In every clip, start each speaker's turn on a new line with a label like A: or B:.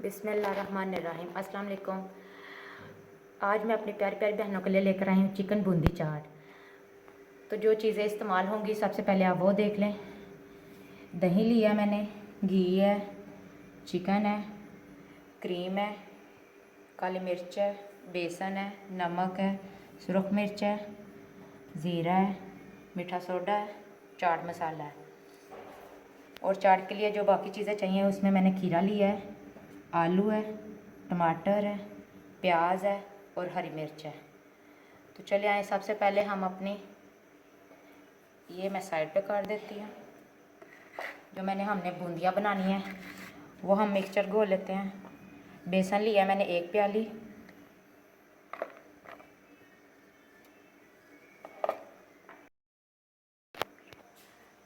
A: बिस्मिल्लाहिर्रहमानिर्रहीम। अस्सलाम वालेकुम। आज मैं अपनी प्यारी प्यारी बहनों के लिए लेकर आई हूँ चिकन बूंदी चाट। तो जो चीज़ें इस्तेमाल होंगी सबसे पहले आप वो देख लें। दही लिया मैंने, घी है, चिकन है, क्रीम है, काली मिर्च है, बेसन है, नमक है, सुरख मिर्च है, ज़ीरा है, मीठा सोडा है, चाट मसाला है। और चाट के लिए जो बाकी चीज़ें चाहिए उसमें मैंने खीरा लिया है, आलू है, टमाटर है, प्याज है और हरी मिर्च है। तो चलिए आए, सबसे पहले हम अपनी ये मैं साइड पे कर देती हूँ। जो हमने बूंदियाँ बनानी है वो हम मिक्सचर घोल लेते हैं। बेसन लिया मैंने 1 प्याली,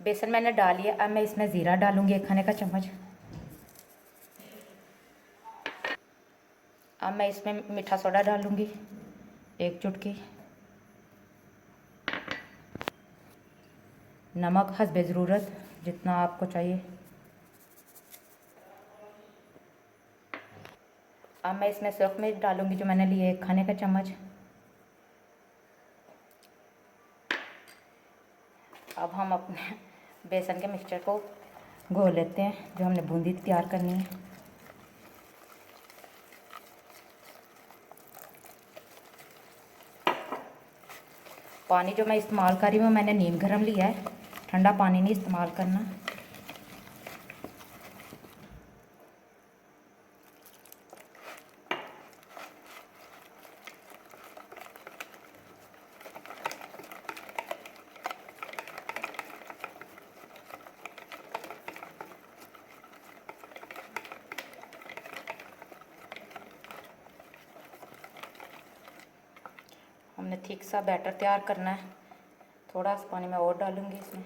A: बेसन मैंने डाल लिया। अब मैं इसमें ज़ीरा डालूँगी 1 खाने का चम्मच। अब मैं इसमें मीठा सोडा डालूँगी 1 चुटकी, नमक हस्बे ज़रूरत जितना आपको चाहिए। अब मैं इसमें सुरख मिर्च डालूँगी जो मैंने लिए 1 खाने का चम्मच। अब हम अपने बेसन के मिक्सचर को घोल लेते हैं जो हमने बूंदी तैयार करनी है। पानी जो मैं इस्तेमाल कर रही हूँ मैंने नीम गरम लिया है, ठंडा पानी नहीं इस्तेमाल करना। हमने थिक सा बैटर तैयार करना है। थोड़ा सा पानी मैं और डालूँगी इसमें।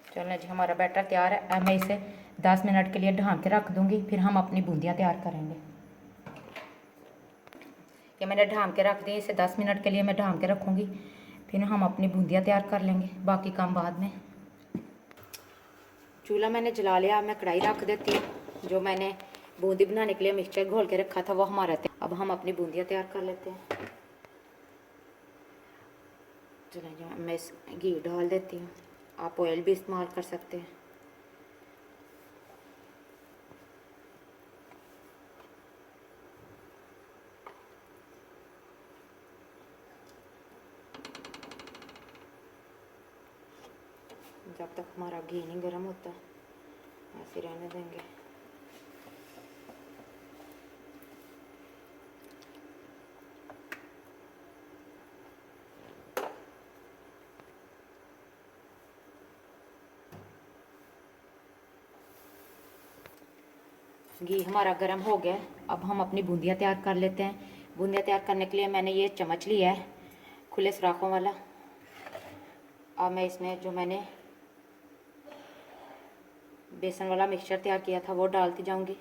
A: चलें जी, हमारा बैटर तैयार है। अब मैं इसे 10 मिनट के लिए ढाँप के रख दूँगी, फिर हम अपनी बूंदियाँ तैयार करेंगे। ये मैंने ढाँप के रख दी, इसे 10 मिनट के लिए मैं ढाँप के रखूँगी, फिर हम अपनी बूंदियाँ तैयार कर लेंगे, बाकी काम बाद में। चूल्हा मैंने जला लिया। अब मैं कढ़ाई रख देती हूँ। जो मैंने बूंदी बनाने के लिए मिक्सचर घोल के रखा था वो हमारा तैयार। अब हम अपनी बूंदियाँ तैयार कर लेते हैं। चलें जी, मैं इस घी डाल देती हूँ, आप ऑयल भी इस्तेमाल कर सकते हैं। जब तक हमारा घी नहीं गर्म होता ऐसे रहने देंगे। घी हमारा गर्म हो गया। अब हम अपनी बूंदियाँ तैयार कर लेते हैं। बूंदियाँ तैयार करने के लिए मैंने ये चम्मच लिया है खुले सुराखों वाला। अब मैं इसमें जो मैंने बेसन वाला मिक्सचर तैयार किया था वो डालती जाऊंगी।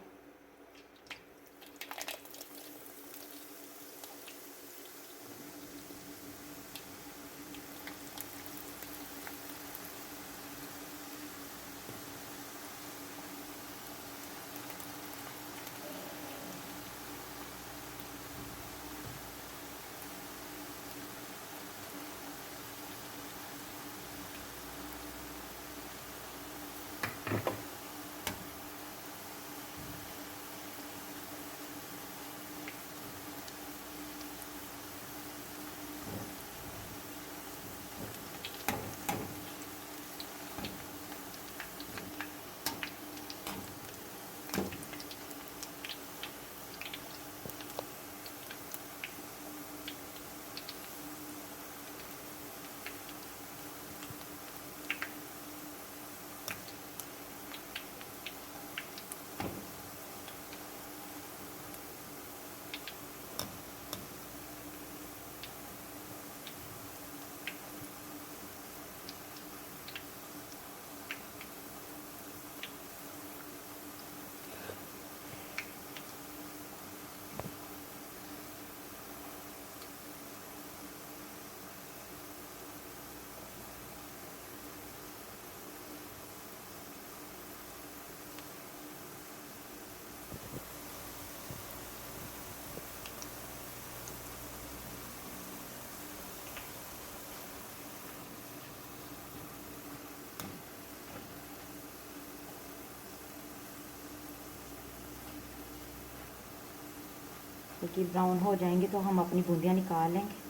A: क्योंकि ब्राउन हो जाएंगे तो हम अपनी बूंदियाँ निकाल लेंगे।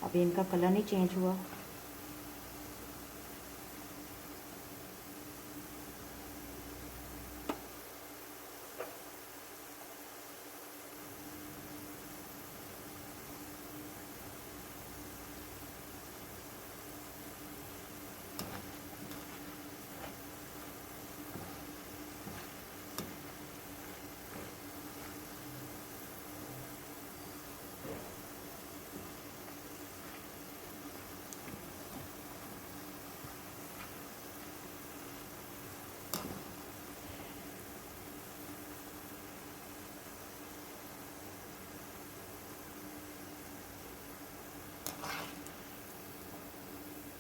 A: अभी इनका कलर नहीं चेंज हुआ।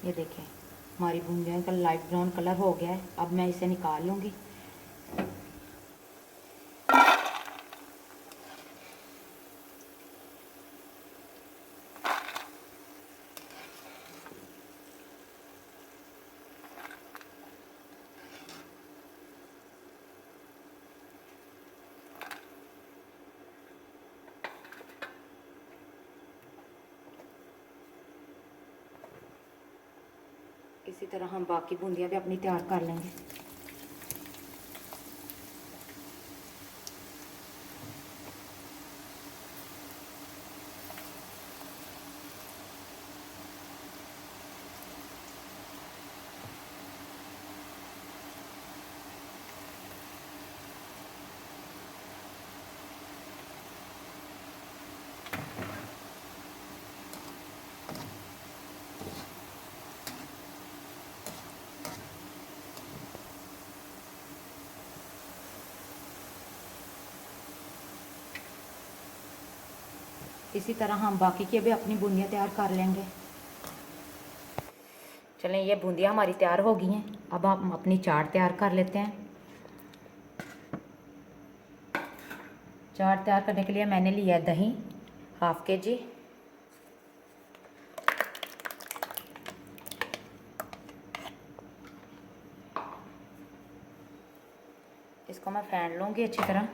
A: ये देखें, हमारी बूंदियाँ का लाइट ब्राउन कलर हो गया है। अब मैं इसे निकाल लूँगी। इसी तरह हम बाकी बूंदियाँ भी अपनी तैयार कर लेंगे। इसी तरह हम बाकी की भी अपनी बूंदियाँ तैयार कर लेंगे। चलें, ये बूंदियाँ हमारी तैयार हो गई हैं। अब हम अपनी चाट तैयार कर लेते हैं। चाट तैयार करने के लिए मैंने लिया है दही 1/2 kg, इसको मैं फेंट लूँगी अच्छी तरह।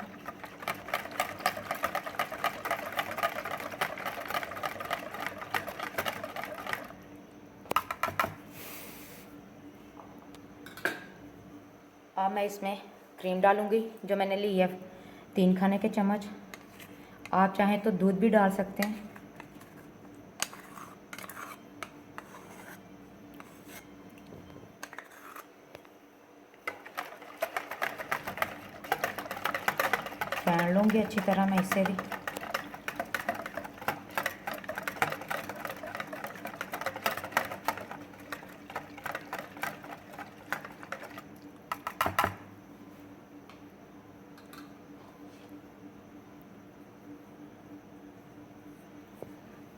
A: अब मैं इसमें क्रीम डालूँगी, जो मैंने ली है 3 खाने के चम्मच। आप चाहें तो दूध भी डाल सकते हैं। फेंट लूँगी अच्छी तरह मैं इससे भी।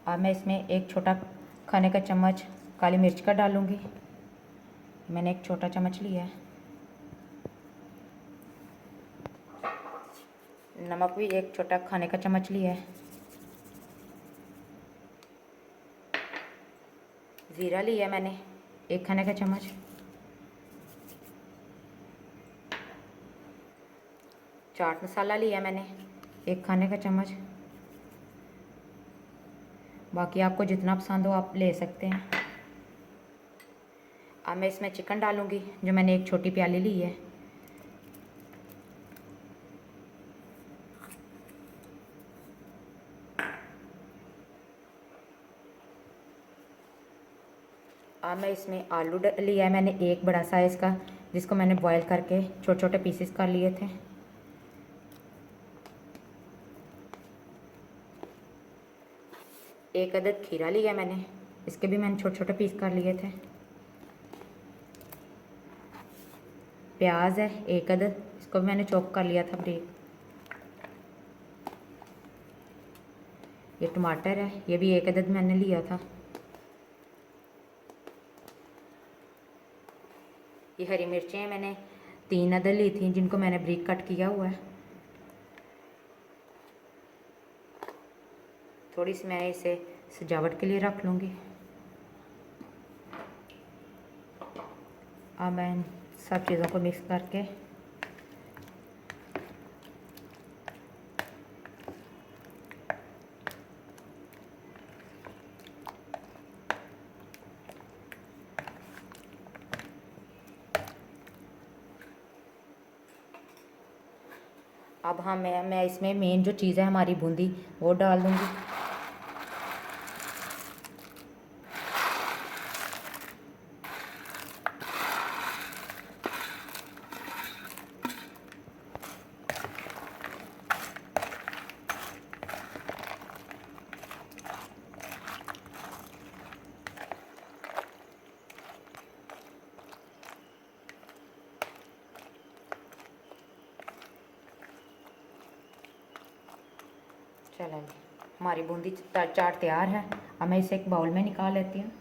A: अब मैं इसमें 1 छोटा खाने का चम्मच काली मिर्च का डालूँगी। मैंने 1 छोटा चम्मच लिया है। नमक भी 1 छोटा खाने का चम्मच लिया है। ज़ीरा लिया है मैंने 1 खाने का चम्मच। चाट मसाला लिया मैंने 1 खाने का चम्मच। बाकी आपको जितना पसंद हो आप ले सकते हैं। अब मैं इसमें चिकन डालूँगी, जो मैंने 1 छोटी प्याली ली है। अब मैं इसमें आलू लिया है मैंने 1 बड़ा साइज़ का, जिसको मैंने बॉईल करके छोटे छोटे पीसेस कर लिए थे। एक अदद खीरा लिया मैंने, इसके भी मैंने छोटे छोटे पीस कर लिए थे। प्याज है 1 अदद, इसको भी मैंने चॉप कर लिया था बारीक। ये टमाटर है, ये भी 1 अदद मैंने लिया था। ये हरी मिर्चें मैंने 3 अदद ली थी, जिनको मैंने बारीक कट किया हुआ है। थोड़ी सी मैं इसे सजावट के लिए रख लूँगी। अब मैं इन सब चीज़ों को मिक्स करके अब हाँ मैं इसमें मेन जो चीज़ है हमारी बूंदी वो डाल दूँगी। चलो हमारी बूंदी चाट तैयार है। अब मैं इसे एक बाउल में निकाल लेती हूँ।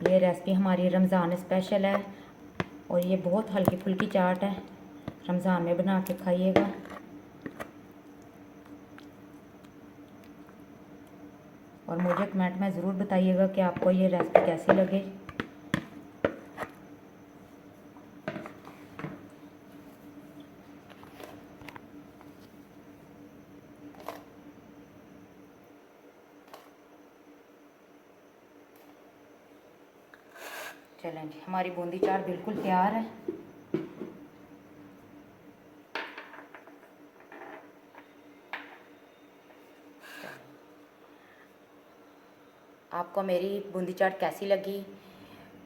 A: ये रेसिपी हमारी रमज़ान स्पेशल है और ये बहुत हल्की फुल्की चाट है। रमज़ान में बना के खाइएगा। और मुझे कमेंट में ज़रूर बताइएगा कि आपको ये रेसिपी कैसी लगे। चलें जी, हमारी बूंदी चाट बिल्कुल तैयार है। आपको मेरी बूंदी चाट कैसी लगी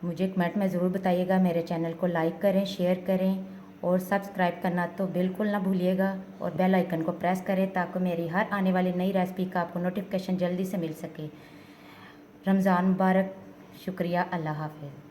A: मुझे कमेंट में ज़रूर बताइएगा। मेरे चैनल को लाइक करें, शेयर करें और सब्सक्राइब करना तो बिल्कुल ना भूलिएगा। और बेल आइकन को प्रेस करें ताकि मेरी हर आने वाली नई रेसिपी का आपको नोटिफिकेशन जल्दी से मिल सके। रमज़ान मुबारक। शुक्रिया। अल्लाह हाफ़िज़।